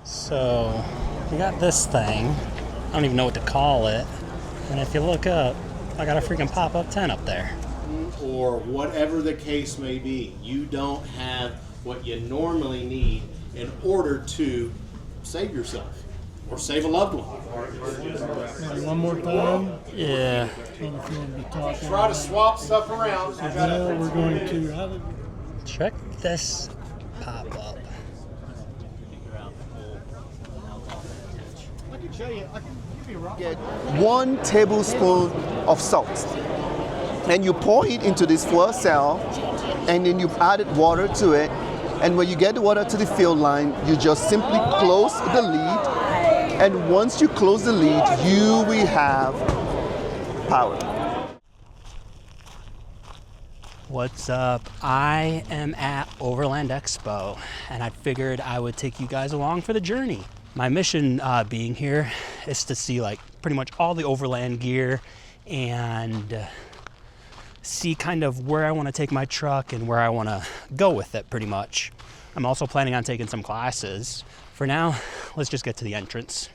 So we got this thing. I don't even know what to call it. And if you look up, I got a freaking pop-up tent up there. Or whatever the case may be, you don't have what you normally need in order to save yourself or save a loved one. One more time. Yeah. Try to swap stuff around. So now we're going to Check this pop-up. Get 1 tablespoon of salt, and you pour it into this fuel cell, and then you've added water to it. And when you get the water to the fill line, you just simply close the lid. And once you close the lid, you will have power. What's up? I am at Overland Expo, and I figured I would take you guys along for the journey. My mission being here is to see like pretty much all the Overland gear and see kind of where I want to take my truck and where I want to go with it pretty much. I'm also planning on taking some classes. For now, let's just get to the entrance.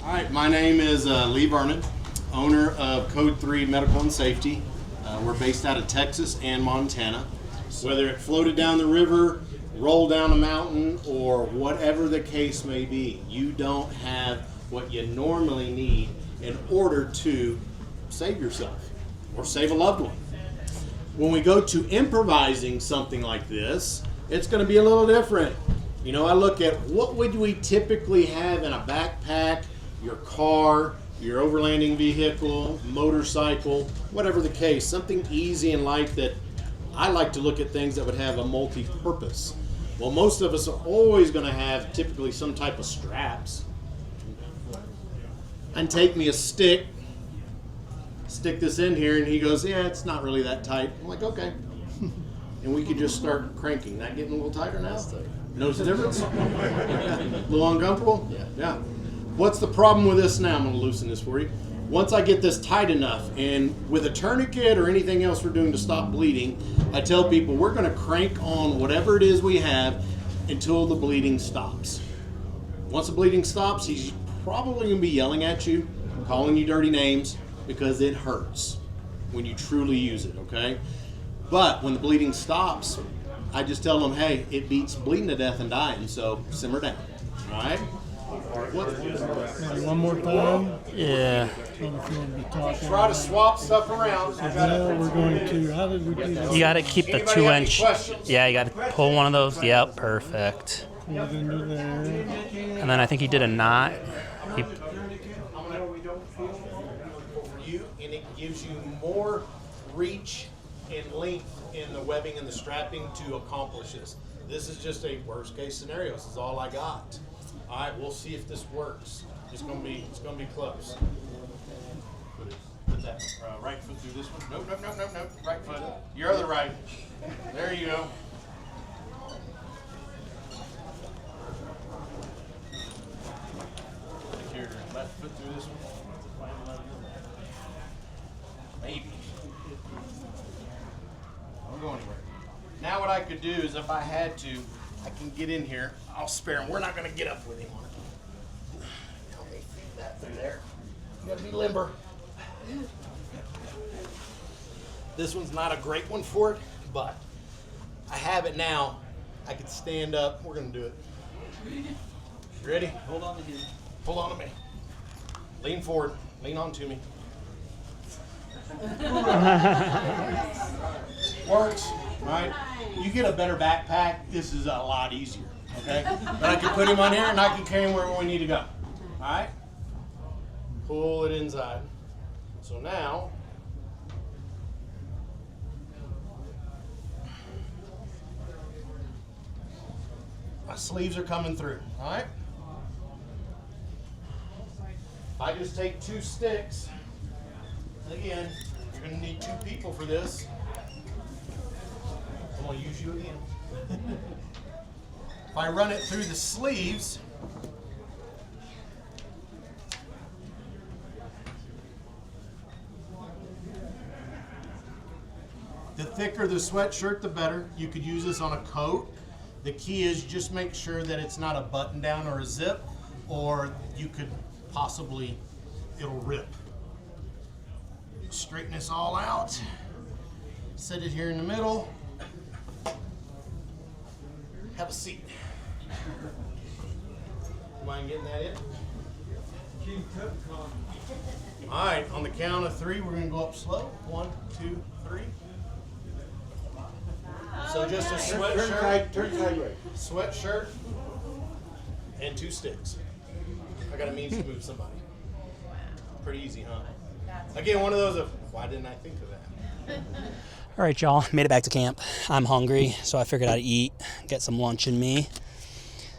All right, my name is Lee Vernon, owner of Code 3 Medical and Safety. We're based out of Texas and Montana. Whether it floated down the river, rolled down a mountain, or whatever the case may be, you don't have what you normally need in order to save yourself or save a loved one. When we go to improvising something like this, it's going to be a little different. You know, I look at what would we typically have in a backpack, your car, your overlanding vehicle, motorcycle, whatever the case, something easy and light that I like to look at things that would have a multi-purpose. Well, most of us are always going to have typically some type of straps. And take me a stick, stick this in here, and he goes, yeah, it's not really that tight. I'm like, okay. And we could just start cranking. That getting a little tighter now? Notice the difference? A little uncomfortable? Yeah. What's the problem with this now? I'm going to loosen this for you. Once I get this tight enough, and with a tourniquet or anything else we're doing to stop bleeding, I tell people we're going to crank on whatever it is we have until the bleeding stops. Once the bleeding stops, he's probably going to be yelling at you, calling you dirty names, because it hurts when you truly use it, okay? But when the bleeding stops, I just tell them, hey, it beats bleeding to death and dying, so simmer down, all right? One more time. Yeah. Try to swap stuff around. So now we're going to, how did we do this? You got to keep the 2-inch. Yeah, you got to pull one of those. Yep, perfect. Pull it into there. And then I think he did a knot. He, You, and it gives you more reach and length in the webbing and the strapping to accomplish this. This is just a worst case scenario. This is all I got. All right, we'll see if this works. It's gonna be close. Put that right foot through this one. Nope. Right foot. Your other right. There you go. Take your left foot through this one. Maybe. Don't go anywhere. Now what I could do is if I had to, I can get in here. I'll spare him. We're not going to get up with him on it. Help me feed that through there. You got to be limber. This one's not a great one for it, but I have it now. I can stand up. We're going to do it. Ready? Hold on to me. Hold on to me. Lean forward. Lean on to me. Works, right? You get a better backpack, this is a lot easier, okay? But I can put him on here and I can carry him wherever we need to go, all right? Pull it inside. So now, My sleeves are coming through, all right? If I just take 2 sticks, again, you're gonna need 2 people for this. I'm gonna use you again. If I run it through the sleeves, the thicker the sweatshirt, the better. You could use this on a coat. The key is just make sure that it's not a button down or a zip, or you could possibly, it'll rip. Straighten this all out. Set it here in the middle. Have a seat. Mind getting that in? All right, on the count of 3, we're gonna go up slow. 1, 2, 3. So just a sweatshirt, and 2 sticks. I got a means to move somebody. Pretty easy, huh? Again, one of those of, why didn't I think of that? All right, y'all, made it back to camp. I'm hungry, so I figured I'd eat, get some lunch in me.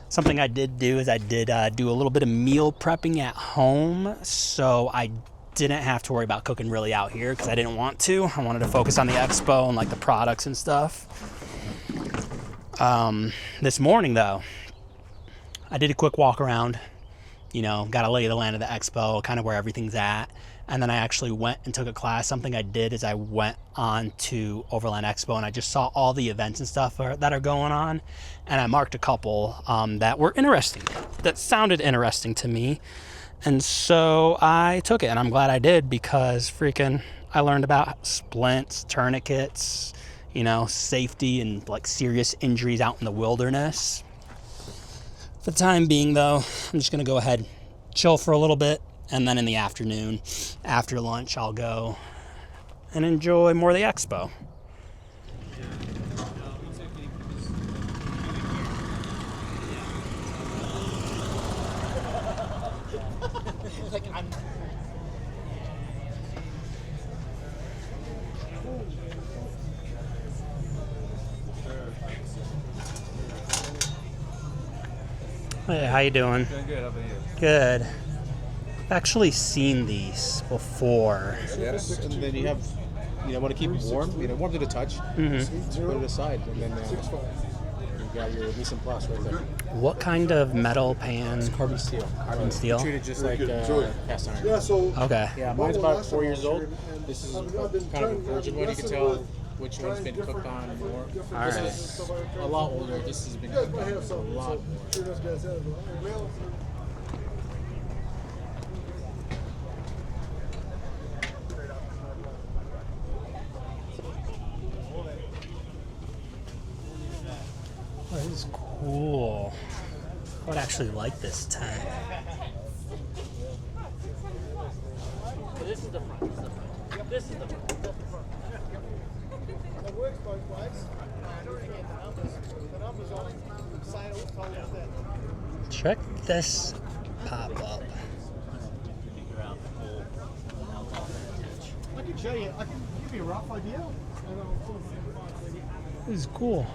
Something I did do is I did do a little bit of meal prepping at home, so I didn't have to worry about cooking really out here because I didn't want to. I wanted to focus on the expo and like the products and stuff. This morning though, I did a quick walk around, you know, got to lay the land of the expo, kind of where everything's at. And then I actually went and took a class. Something I did is I went on to Overland Expo and I just saw all the events and stuff that are going on. And I marked a couple that were interesting, that sounded interesting to me. And so I took it, and I'm glad I did because freaking I learned about splints, tourniquets, you know, safety and like serious injuries out in the wilderness. For the time being though, I'm just gonna go ahead, chill for a little bit, and then in the afternoon, after lunch, I'll go and enjoy more of the expo. Hey, how you doing? Doing good. How about you? Good. I've actually seen these before. Yes. And then you have, want to keep it warm. Warm to the touch. Just put it aside, and then you got your mise en place right there. What kind of metal pan? Carbon steel. Carbon steel? Treat it just like cast iron. Okay. Yeah, mine's about 4 years old. This is kind of a virgin one. You can tell which one's been cooked on more. All right. This is a lot older. This has been cooked on a lot more. Oh, this is cool. I would actually like this tent. This is the front. This is the front. It works both ways. I don't get the numbers. The numbers on sale told us that. Check this pop up. I can show you. I can give you a rough idea. This is cool.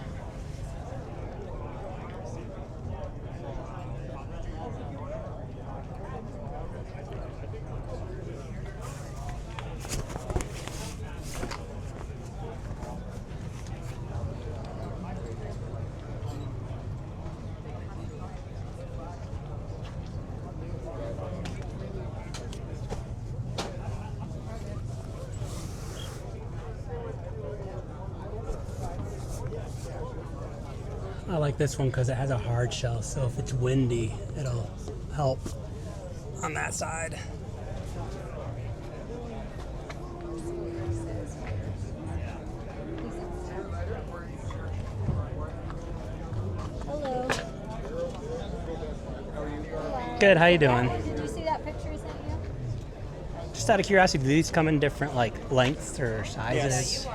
I like this one because it has a hard shell, so if it's windy, it'll help on that side. Hello. Good, how you doing? Did you see that picture I sent you? Just out of curiosity, do these come in different like lengths or sizes?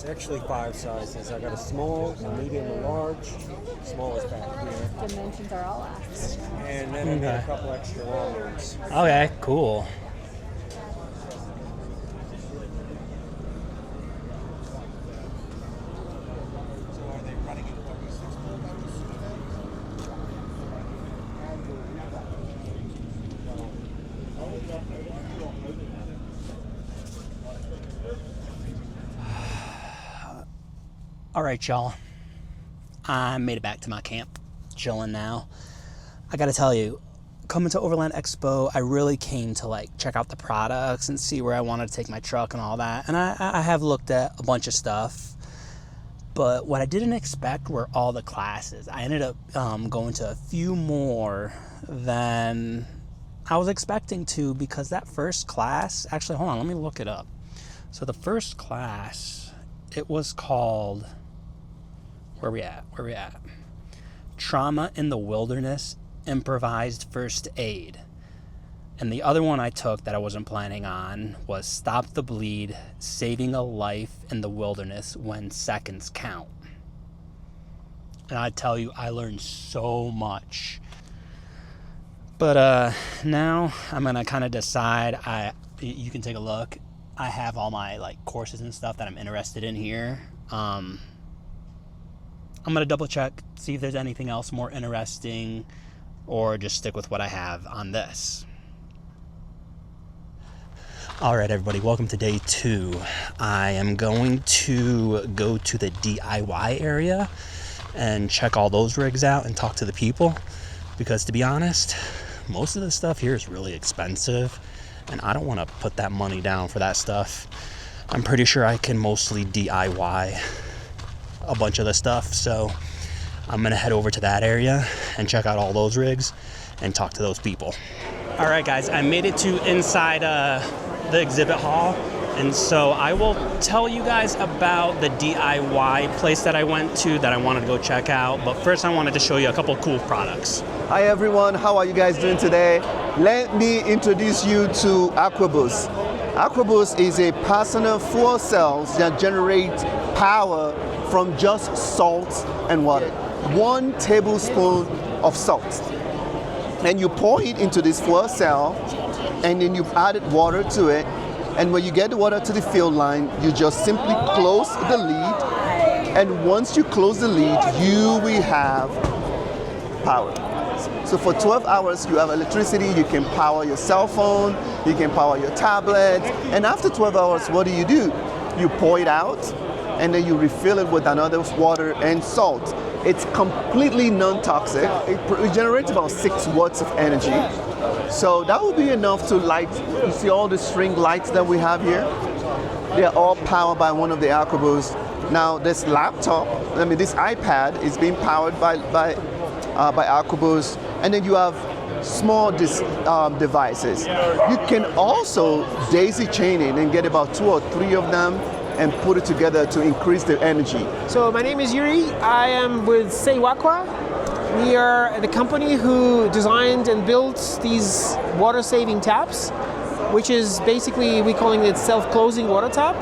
Actually 5 sizes. I got a small, a medium, and large. Small is back here. Dimensions are all asked. And then I got a couple extra long ones. Okay, cool. All right, y'all. I made it back to my camp, chilling now. I gotta tell you, coming to Overland Expo, I really came to like check out the products and see where I wanted to take my truck and all that. And I have looked at a bunch of stuff, but what I didn't expect were all the classes. I ended up going to a few more than I was expecting to, because that first class, actually, hold on, let me look it up. So the first class, it was called, where we at? Trauma in the Wilderness, Improvised First Aid. And the other one I took that I wasn't planning on was Stop the Bleed, Saving a Life in the Wilderness When Seconds Count. And I tell you, I learned so much. But now I'm gonna kind of decide. You can take a look. I have all my like courses and stuff that I'm interested in here. I'm gonna double check, see if there's anything else more interesting, or just stick with what I have on this. All right, everybody, welcome to day 2. I am going to go to the DIY area and check all those rigs out and talk to the people, because to be honest, most of the stuff here is really expensive and I don't want to put that money down for that stuff. I'm pretty sure I can mostly DIY a bunch of the stuff, so I'm gonna head over to that area and check out all those rigs and talk to those people. All right, guys, I made it to inside the exhibit hall, and so I will tell you guys about the DIY place that I went to that I wanted to go check out. But first, I wanted to show you a couple cool products. Hi everyone, how are you guys doing today? Let me introduce you to Aquaboost. Aquaboost is a personal fuel cells that generate power from just salt and water. 1 tablespoon of salt. And you pour it into this fuel cell, and then you've added water to it. And when you get the water to the field line, you just simply close the lid. And once you close the lid, you will have power. So for 12 hours, you have electricity, you can power your cell phone, you can power your tablet. And after 12 hours, what do? You pour it out, and then you refill it with another water and salt. It's completely non-toxic. It generates about 6 watts of energy. So that will be enough to light. You see all the string lights that we have here? They're all powered by one of the Aquaboost. Now this this iPad is being powered by Aquaboost. And then you have small devices. You can also daisy chain it and get about 2 or 3 of them and put it together to increase the energy. So my name is Yuri. I am with Seiwakwa. We are the company who designed and built these water-saving taps, which is basically, we're calling it self-closing water tap.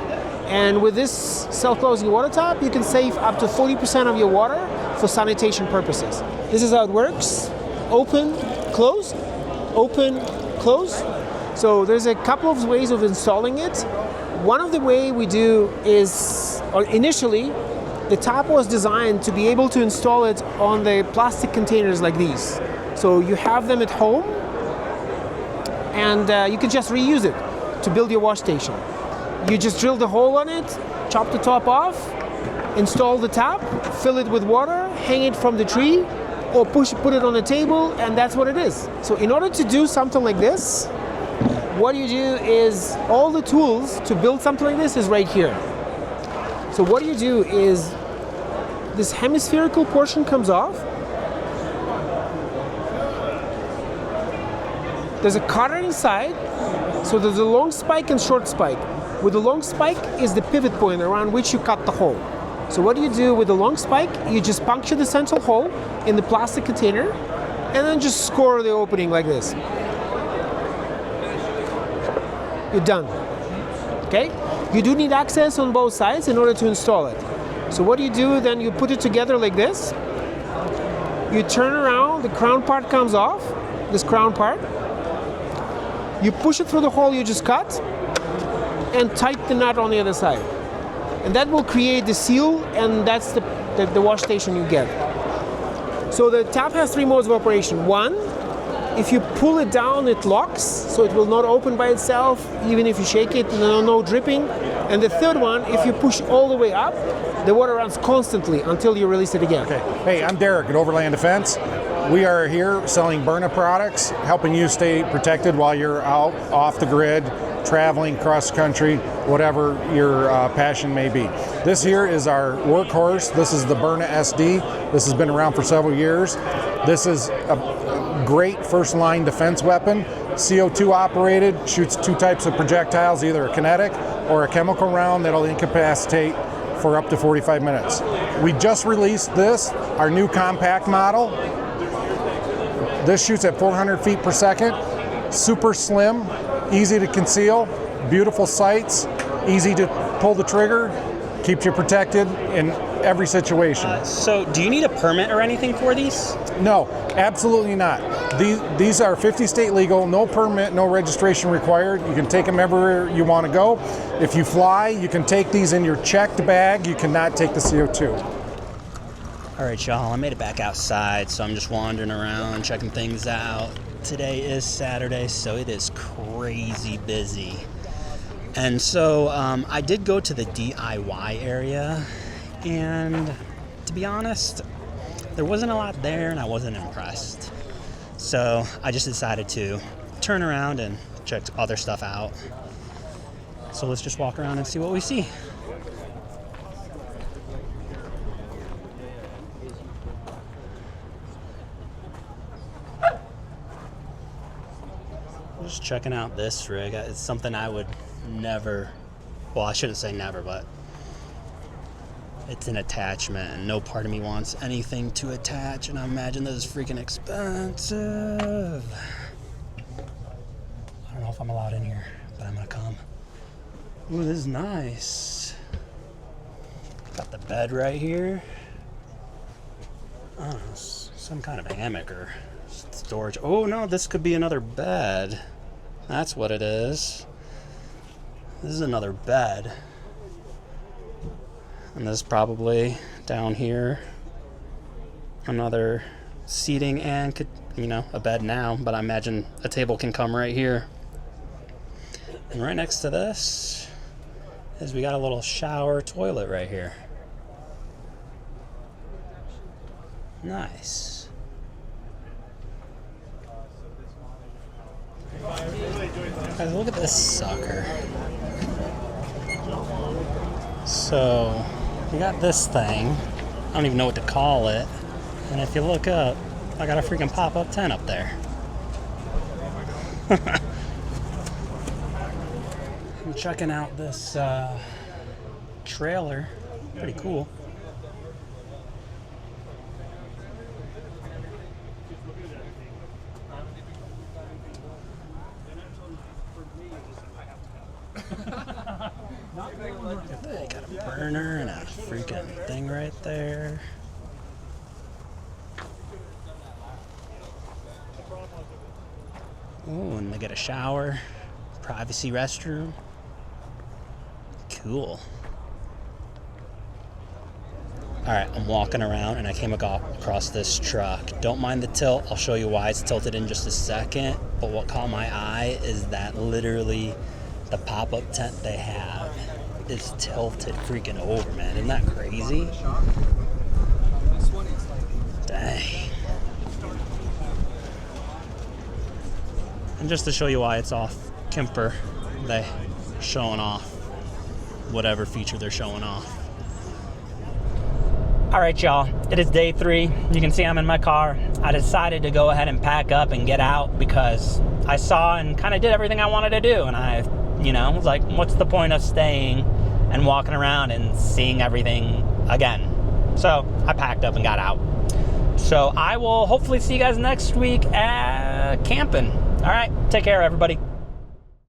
And with this self-closing water tap, you can save up to 40% of your water for sanitation purposes. This is how it works. Open, close, open, close. So there's a couple of ways of installing it. One of the way we do is, initially, the tap was designed to be able to install it on the plastic containers like these. So you have them at home, and you can just reuse it to build your wash station. You just drill the hole on it, chop the top off, install the tap, fill it with water, hang it from the tree, or put it on a table, and that's what it is. So in order to do something like this, what you do is, all the tools to build something like this is right here. So what you do is, this hemispherical portion comes off. There's a cutter inside, so there's a long spike and short spike. With the long spike is the pivot point around which you cut the hole. So what do you do with the long spike? You just puncture the central hole in the plastic container, and then just score the opening like this. You're done. Okay? You do need access on both sides in order to install it. So what do you do then? You put it together like this. You turn around, the crown part comes off, this crown part. You push it through the hole you just cut, and tighten the nut on the other side. And that will create the seal, and that's the wash station you get. So the tap has 3 modes of operation. 1, if you pull it down, it locks, so it will not open by itself, even if you shake it, no dripping. And the third one, if you push all the way up, the water runs constantly until you release it again. Okay. Hey, I'm Derek at Overland Defense. We are here selling Byrna products, helping you stay protected while you're out off the grid, traveling cross country, whatever your passion may be. This here is our workhorse. This is the Byrna SD. This has been around for several years. This is a great first line defense weapon. CO2 operated, shoots two types of projectiles, either a kinetic or a chemical round that'll incapacitate for up to 45 minutes. We just released this, our new compact model. This shoots at 400 feet per second, super slim, easy to conceal, beautiful sights, easy to pull the trigger, keeps you protected in every situation. So do you need a permit or anything for these? No, absolutely not. These are 50 state legal, no permit, no registration required. You can take them everywhere you want to go. If you fly, you can take these in your checked bag. You cannot take the CO2. All right, y'all, I made it back outside, so I'm just wandering around, checking things out. Today is Saturday, so it is crazy busy. And so I did go to the DIY area, and to be honest, there wasn't a lot there, and I wasn't impressed. So I just decided to turn around and check other stuff out. So let's just walk around and see what we see. Just checking out this rig. It's something I would never, well, I shouldn't say never, but it's an attachment and no part of me wants anything to attach, and I imagine this is freaking expensive. I don't know if I'm allowed in here, but I'm gonna come. Ooh, this is nice. Got the bed right here. Oh, some kind of hammock or storage. Oh no, this could be another bed. That's what it is. This is another bed. And this is probably down here another seating and could, you know, a bed now, but I imagine a table can come right here. And right next to this is we got a little shower toilet right here. Nice. Guys, look at this sucker. So, we got this thing. I don't even know what to call it. And if you look up, I got a freaking pop-up tent up there. I'm checking out this trailer. Pretty cool. They got a burner and a freaking thing right there. Oh, and they got a shower, privacy restroom. Cool. Alright, I'm walking around and I came across this truck. Don't mind the tilt, I'll show you why it's tilted in just a second. But what caught my eye is that literally the pop-up tent they have is tilted freaking over, man. Isn't that crazy? Dang. And just to show you why it's off Kemper, they're showing off whatever feature they're showing off. All right, y'all, it is day 3. You can see I'm in my car. I decided to go ahead and pack up and get out because I saw and kind of did everything I wanted to do. And I, was like, what's the point of staying and walking around and seeing everything again? So I packed up and got out. So I will hopefully see you guys next week at camping. All right, take care, everybody.